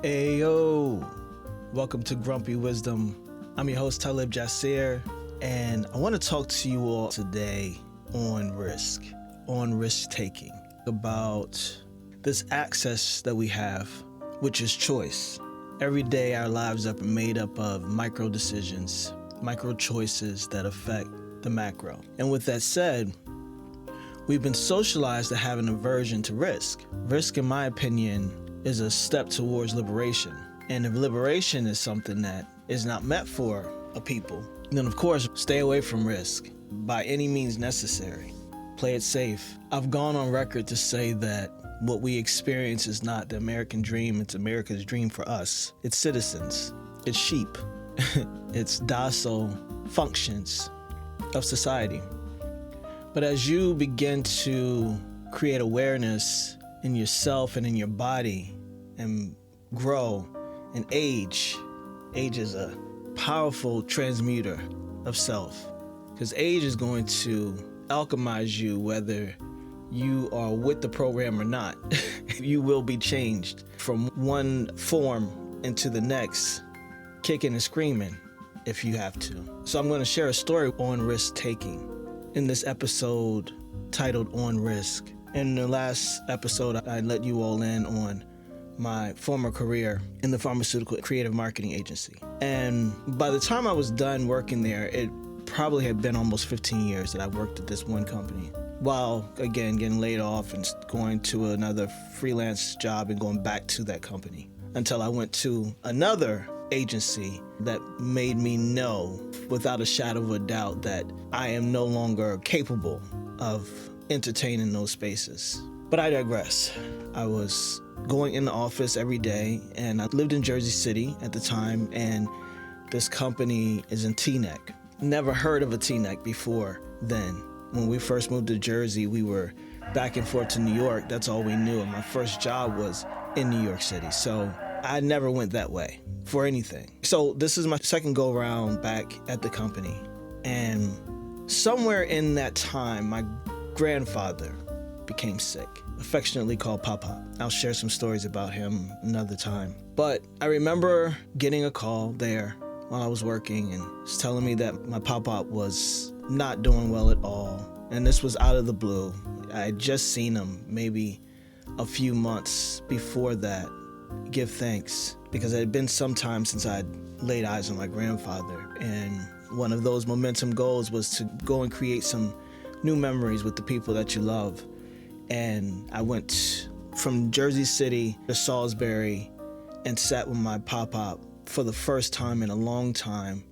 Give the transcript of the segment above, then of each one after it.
Ayo, welcome to Grumpy Wizdom. I'm your host Talib Jasir, and I want to talk to you all today on risk-taking, about this access that we have, which is choice. Every day our lives are made up of micro decisions, micro choices that affect the macro. And with that said, we've been socialized to have an aversion to risk. Risk, in my opinion, is a step towards liberation. And if liberation is something that is not meant for a people, then of course, stay away from risk by any means necessary. Play it safe. I've gone on record to say that what we experience is not the American dream, it's America's dream for us. It's citizens, it's sheep, it's docile functions of society. But as you begin to create awareness in yourself and in your body and grow and age is a powerful transmuter of self, because age is going to alchemize you whether you are with the program or not. You will be changed from one form into the next, kicking and screaming if you have to. So I'm going to share a story on risk taking in this episode titled On Risk. In the last episode, I let you all in on my former career in the pharmaceutical creative marketing agency. And by the time I was done working there, it probably had been almost 15 years that I worked at this one company, while again getting laid off and going to another freelance job and going back to that company, until I went to another agency that made me know without a shadow of a doubt that I am no longer capable of entertaining those spaces. But I digress. I was going in the office every day, and I lived in Jersey City at the time, and this company is in Teaneck. Never heard of a Teaneck before then. When we first moved to Jersey, we were back and forth to New York. That's all we knew. And my first job was in New York City. So I never went that way for anything. So this is my second go around back at the company. And somewhere in that time, my grandfather became sick, affectionately called Papa. I'll share some stories about him another time. But I remember getting a call there while I was working, and it's telling me that my Papa was not doing well at all. And this was out of the blue. I had just seen him maybe a few months before that give thanks, because it had been some time since I'd laid eyes on my grandfather. And one of those momentum goals was to go and create some new memories with the people that you love. And I went from Jersey City to Salisbury and sat with my Papa for the first time in a long time,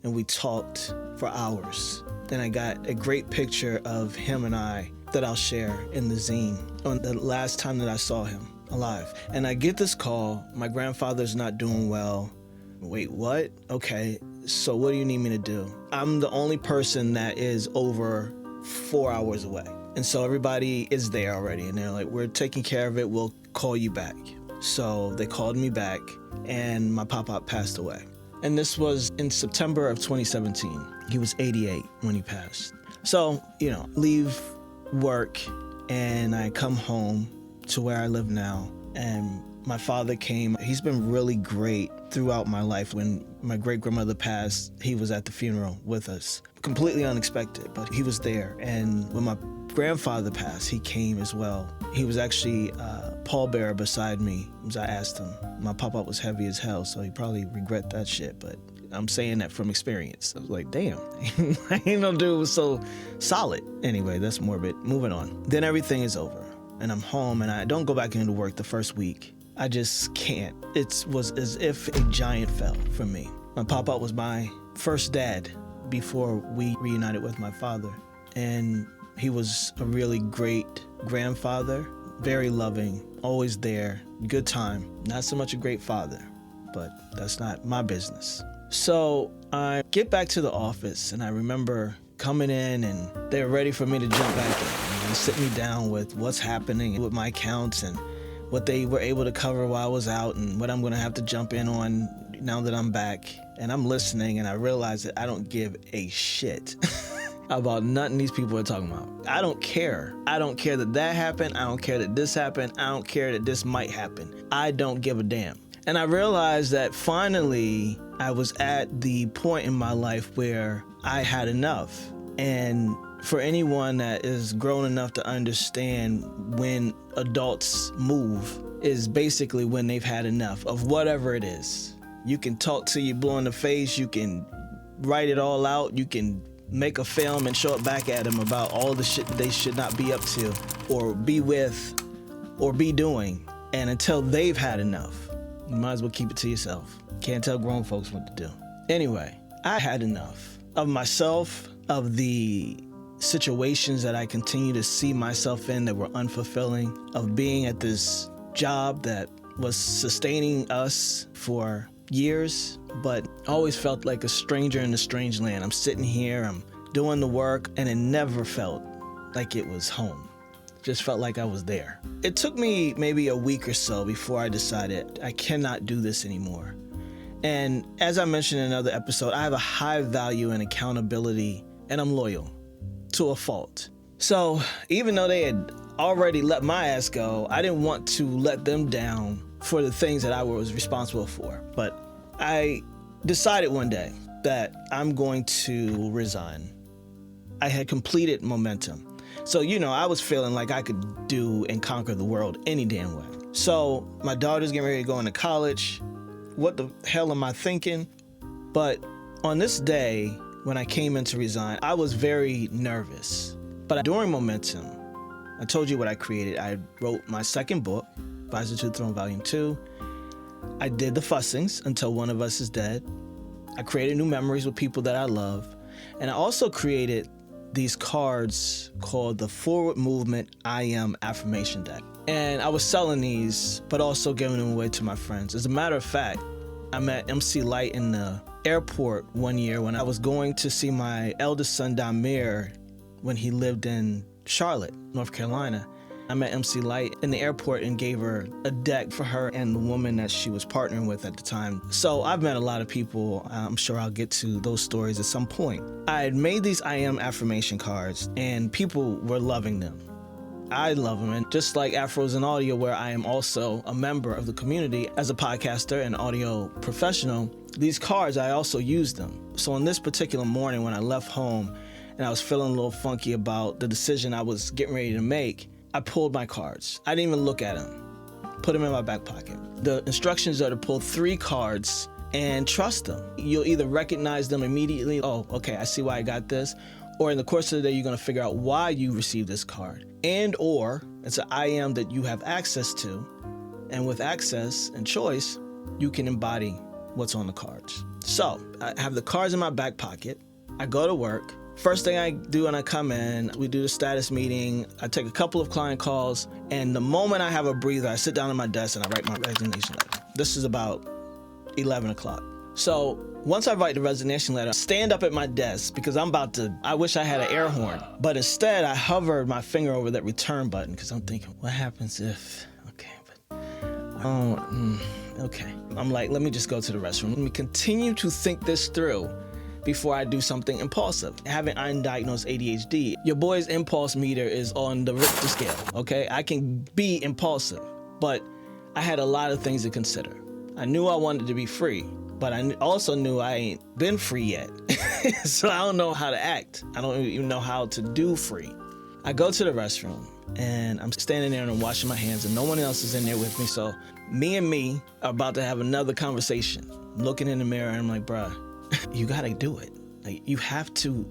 and we talked for hours. Then I got a great picture of him and I that I'll share in the zine on the last time that I saw him alive. And I get this call, my grandfather's not doing well. Wait, what? Okay, so what do you need me to do? I'm the only person that is over 4 hours away. And so everybody is there already, and they're like, we're taking care of it, we'll call you back. So they called me back, and my Papa passed away. And this was in September of 2017. He was 88 when he passed. So, leave work, and I come home to where I live now, and my father came. He's been really great throughout my life. When my great-grandmother passed, he was at the funeral with us. Completely unexpected, but he was there. And when my grandfather passed, he came as well. He was actually pallbearer beside me as I asked him. My Papa was heavy as hell, so he probably regret that shit, but I'm saying that from experience. I was like, damn, I ain't no dude was so solid. Anyway, that's morbid. Moving on. Then everything is over, and I'm home, and I don't go back into work the first week. I just can't. It was as if a giant fell for me. My Papa was my first dad before we reunited with my father, and he was a really great grandfather, very loving, always there, good time. Not so much a great father, but that's not my business. So I get back to the office, and I remember coming in, and they were ready for me to jump back in and sit me down with what's happening with my accounts and what they were able to cover while I was out and what I'm going to have to jump in on now that I'm back. And I'm listening, and I realize that I don't give a shit about nothing these people are talking about. I don't care. I don't care that happened. I don't care that this happened. I don't care that this might happen. I don't give a damn. And I realized that finally I was at the point in my life where I had enough. And for anyone that is grown enough to understand when adults move is basically when they've had enough of whatever it is. You can talk till you blue in the face, you can write it all out, you can make a film and show it back at them about all the shit that they should not be up to or be with or be doing. And until they've had enough, you might as well keep it to yourself. Can't tell grown folks what to do. Anyway, I had enough of myself, of the situations that I continue to see myself in that were unfulfilling, of being at this job that was sustaining us for years, but always felt like a stranger in a strange land. I'm sitting here, I'm doing the work, and it never felt like it was home. Just felt like I was there. It took me maybe a week or so before I decided I cannot do this anymore. And as I mentioned in another episode, I have a high value in accountability, and I'm loyal to a fault. So even though they had already let my ass go, I didn't want to let them down for the things that I was responsible for. But I decided one day that I'm going to resign. I had completed momentum. So, I was feeling like I could do and conquer the world any damn way. So my daughter's getting ready to go into college. What the hell am I thinking? But on this day, when I came in to resign, I was very nervous. But during momentum, I told you what I created. I wrote my second book, Visor to the Throne, Volume 2. I did the fussings until one of us is dead. I created new memories with people that I love. And I also created these cards called the Forward Movement I Am Affirmation deck. And I was selling these, but also giving them away to my friends. As a matter of fact, I met MC Light in the airport one year when I was going to see my eldest son, Damir, when he lived in Charlotte, North Carolina. I met MC Light in the airport and gave her a deck for her and the woman that she was partnering with at the time. So I've met a lot of people. I'm sure I'll get to those stories at some point. I had made these I Am affirmation cards and people were loving them. I love them. And just like Afros in Audio, where I am also a member of the community as a podcaster and audio professional, these cards, I also use them. So on this particular morning when I left home and I was feeling a little funky about the decision I was getting ready to make, I pulled my cards. I didn't even look at them. Put them in my back pocket. The instructions are to pull 3 cards and trust them. You'll either recognize them immediately, oh, okay, I see why I got this, or in the course of the day, you're gonna figure out why you received this card. And or it's an I am that you have access to, and with access and choice, you can embody what's on the cards. So I have the cards in my back pocket. I go to work. First thing I do when I come in, we do the status meeting. I take a couple of client calls, and the moment I have a breather, I sit down at my desk and I write my resignation letter. This is about 11 o'clock. So once I write the resignation letter, I stand up at my desk because I wish I had an air horn, but instead I hovered my finger over that return button because I'm thinking, what happens if, okay. I'm like, let me just go to the restroom. Let me continue to think this through before I do something impulsive. Having undiagnosed ADHD, your boy's impulse meter is on the Richter scale, okay? I can be impulsive, but I had a lot of things to consider. I knew I wanted to be free, but I also knew I ain't been free yet. So I don't know how to act. I don't even know how to do free. I go to the restroom and I'm standing there and I'm washing my hands and no one else is in there with me. So me and me are about to have another conversation. I'm looking in the mirror and I'm like, bruh, you gotta do it. Like, you have to.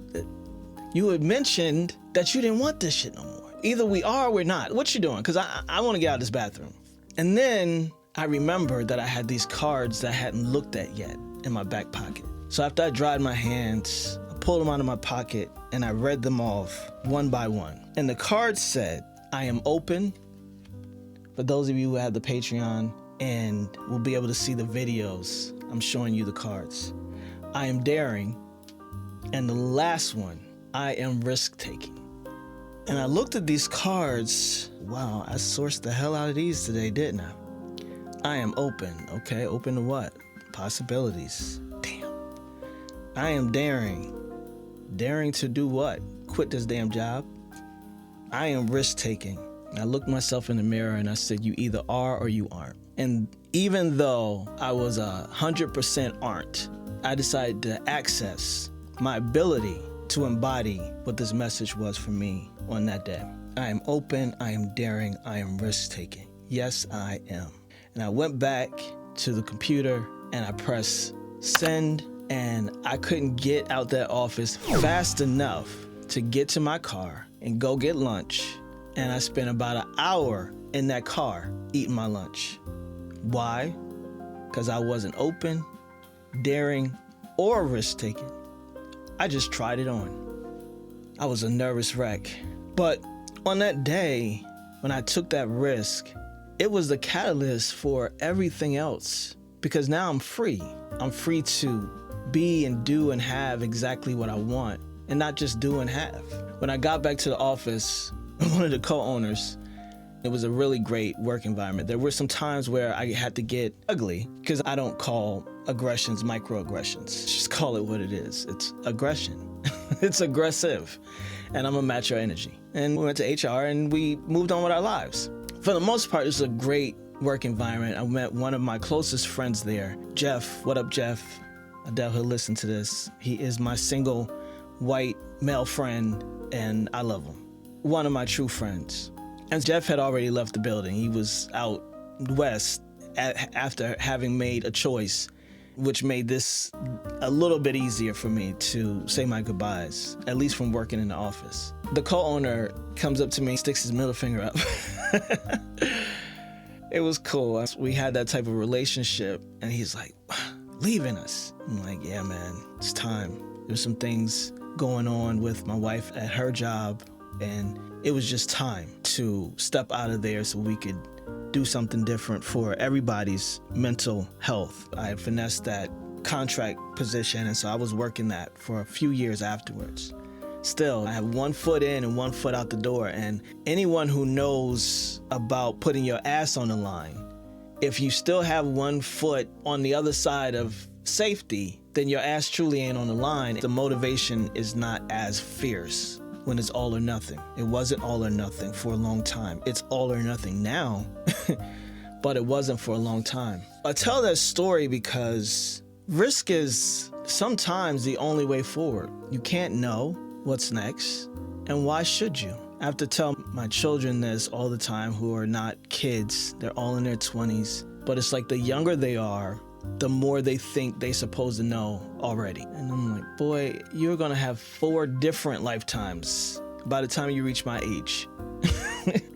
You had mentioned that you didn't want this shit no more. Either we are or we're not. What you doing? Because I want to get out of this bathroom. And then I remembered that I had these cards that I hadn't looked at yet in my back pocket. So after I dried my hands, I pulled them out of my pocket and I read them off one by one. And the card said, I am open. For those of you who have the Patreon and will be able to see the videos, I'm showing you the cards. I am daring, and the last one, I am risk-taking. And I looked at these cards. Wow, I sourced the hell out of these today, didn't I? I am open. Okay, open to what? Possibilities. Damn. I am daring. Daring to do what? Quit this damn job. I am risk-taking. I looked myself in the mirror and I said, you either are or you aren't. And even though I was 100% aren't, I decided to access my ability to embody what this message was for me on that day. I am open, I am daring, I am risk-taking. Yes, I am. And I went back to the computer and I pressed send, and I couldn't get out that office fast enough to get to my car and go get lunch. And I spent about an hour in that car eating my lunch. Why? Because I wasn't open, daring, or risk-taking. I just tried it on. I was a nervous wreck. But on that day, when I took that risk, it was the catalyst for everything else. Because now I'm free. I'm free to be and do and have exactly what I want, and not just do and have. When I got back to the office, one of the co-owners, it was a really great work environment. There were some times where I had to get ugly, because I don't call aggressions microaggressions. Just call it what it is. It's aggression. It's aggressive. And I'm a macho energy. And we went to HR and we moved on with our lives. For the most part, it was a great work environment. I met one of my closest friends there, Jeff. What up, Jeff? I doubt he'll listen to this. He is my single white male friend, and I love him. One of my true friends. And Jeff had already left the building. He was out west after having made a choice, which made this a little bit easier for me to say my goodbyes, at least from working in the office. The co-owner comes up to me, sticks his middle finger up. It was cool. We had that type of relationship, and he's like, leaving us. I'm like, yeah, man, it's time. There's some things going on with my wife at her job, and it was just time to step out of there so we could do something different for everybody's mental health. I had finessed that contract position, and so I was working that for a few years afterwards. Still, I have 1 foot in and 1 foot out the door, and anyone who knows about putting your ass on the line, if you still have 1 foot on the other side of safety, then your ass truly ain't on the line. The motivation is not as fierce when it's all or nothing. It wasn't all or nothing for a long time. It's all or nothing now, but it wasn't for a long time. I tell that story because risk is sometimes the only way forward. You can't know what's next, and why should you? I have to tell my children this all the time who are not kids. They're all in their 20s, but it's like the younger they are, the more they think they're supposed to know already. And I'm like, boy, you're gonna have 4 different lifetimes by the time you reach my age.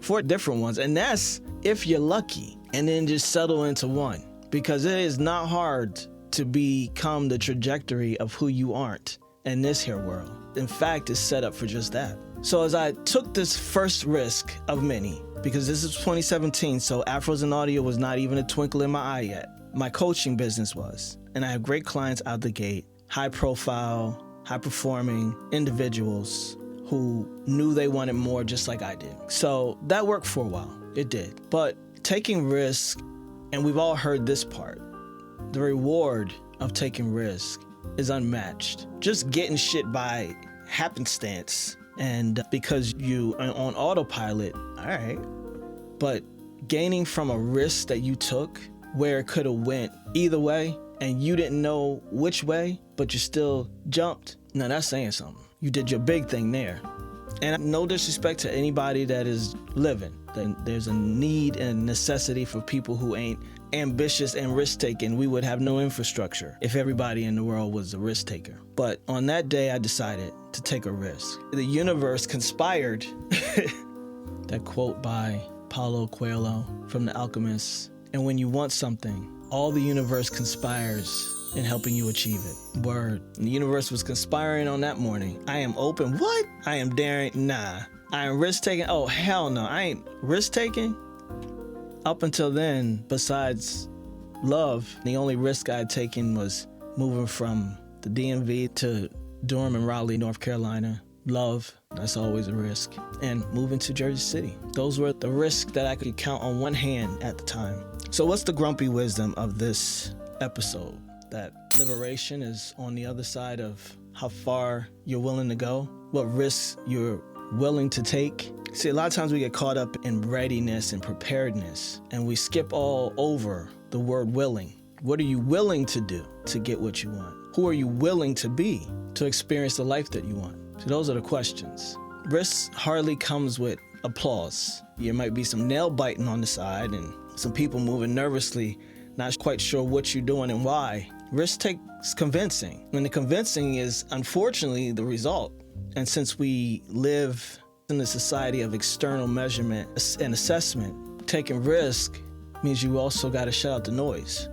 4 different ones, and that's if you're lucky, and then just settle into one, because it is not hard to become the trajectory of who you aren't in this here world. In fact, it's set up for just that. So as I took this first risk of many, because this is 2017, so Afros and Audio was not even a twinkle in my eye yet. My coaching business was, and I have great clients out the gate, high profile, high performing individuals who knew they wanted more just like I did. So that worked for a while, it did. But taking risk, and we've all heard this part, the reward of taking risk is unmatched. Just getting shit by happenstance and because you are on autopilot, all right. But gaining from a risk that you took where it could have went either way and you didn't know which way, but you still jumped. Now that's saying something. You did your big thing there. And no disrespect to anybody that is living. There's a need and necessity for people who ain't ambitious and risk-taking. We would have no infrastructure if everybody in the world was a risk-taker. But on that day, I decided to take a risk. The universe conspired. That quote by Paulo Coelho from The Alchemist. And when you want something, all the universe conspires in helping you achieve it. Word. And the universe was conspiring on that morning. I am open. What? I am daring. Nah. I am risk-taking. Oh, hell no. I ain't risk-taking. Up until then, besides love, the only risk I had taken was moving from the DMV to Durham and Raleigh, North Carolina. Love, that's always a risk. And moving to Jersey City. Those were the risks that I could count on one hand at the time. So what's the grumpy wisdom of this episode? That liberation is on the other side of how far you're willing to go, what risks you're willing to take. See, a lot of times we get caught up in readiness and preparedness, and we skip all over the word willing. What are you willing to do to get what you want? Who are you willing to be to experience the life that you want? So those are the questions. Risk hardly comes with applause. There might be some nail biting on the side and some people moving nervously, not quite sure what you're doing and why. Risk takes convincing. And the convincing is unfortunately the result. And since we live in a society of external measurement and assessment, taking risk means you also got to shut out the noise.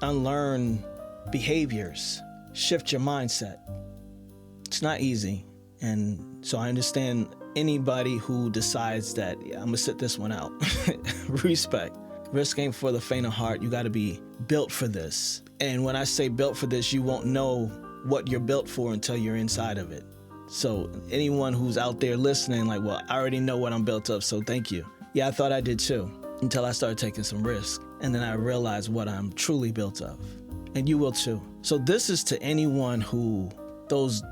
Unlearn behaviors. Shift your mindset. It's not easy. And so I understand anybody who decides that, I'm going to sit this one out. Respect. Risk ain't for the faint of heart. You got to be built for this. And when I say built for this, you won't know what you're built for until you're inside of it. So anyone who's out there listening, like, well, I already know what I'm built of, so thank you. Yeah, I thought I did too, until I started taking some risk. And then I realized what I'm truly built of. And you will too. So this is to anyone who those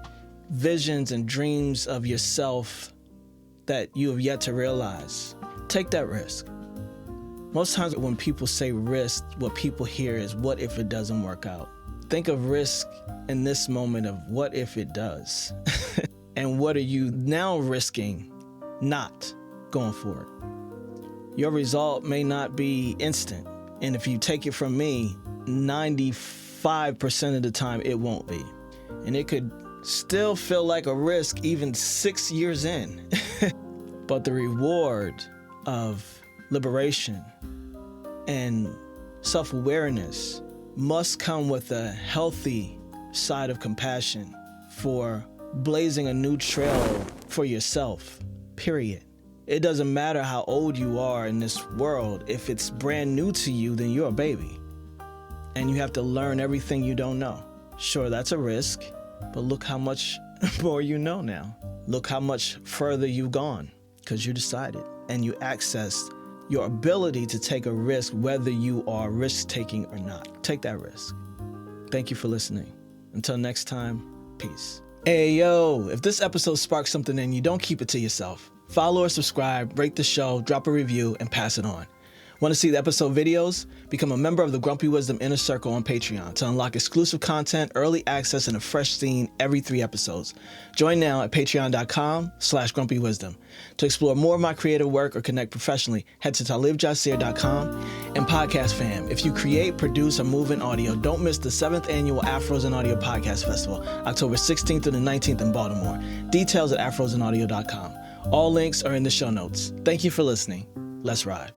visions and dreams of yourself that you have yet to realize. Take that risk. Most times when people say risk, what people hear is, what if it doesn't work out? Think of risk in this moment of what if it does? And what are you now risking not going for it? Your result may not be instant. And if you take it from me, 95% of the time it won't be. And it could still feel like a risk even 6 years in. But the reward of liberation and self-awareness must come with a healthy side of compassion for blazing a new trail for yourself, period. It doesn't matter how old you are in this world. If it's brand new to you, then you're a baby. And you have to learn everything you don't know. Sure, that's a risk, but look how much more you know now. Look how much further you've gone because you decided and you accessed your ability to take a risk, whether you are risk-taking or not. Take that risk. Thank you for listening. Until next time, peace. Hey, yo, if this episode sparked something in you, don't keep it to yourself. Follow or subscribe, rate the show, drop a review, and pass it on. Want to see the episode videos? Become a member of the Grumpy Wizdom Inner Circle on Patreon to unlock exclusive content, early access, and a fresh scene every 3 episodes. Join now at patreon.com/Grumpy Wizdom. To explore more of my creative work or connect professionally, head to talibjasir.com. And Podcast Fam, if you create, produce, or move in audio, don't miss the 7th annual Afros in Audio Podcast Festival, October 16th through the 19th in Baltimore. Details at afrosinaudio.com. All links are in the show notes. Thank you for listening. Let's ride.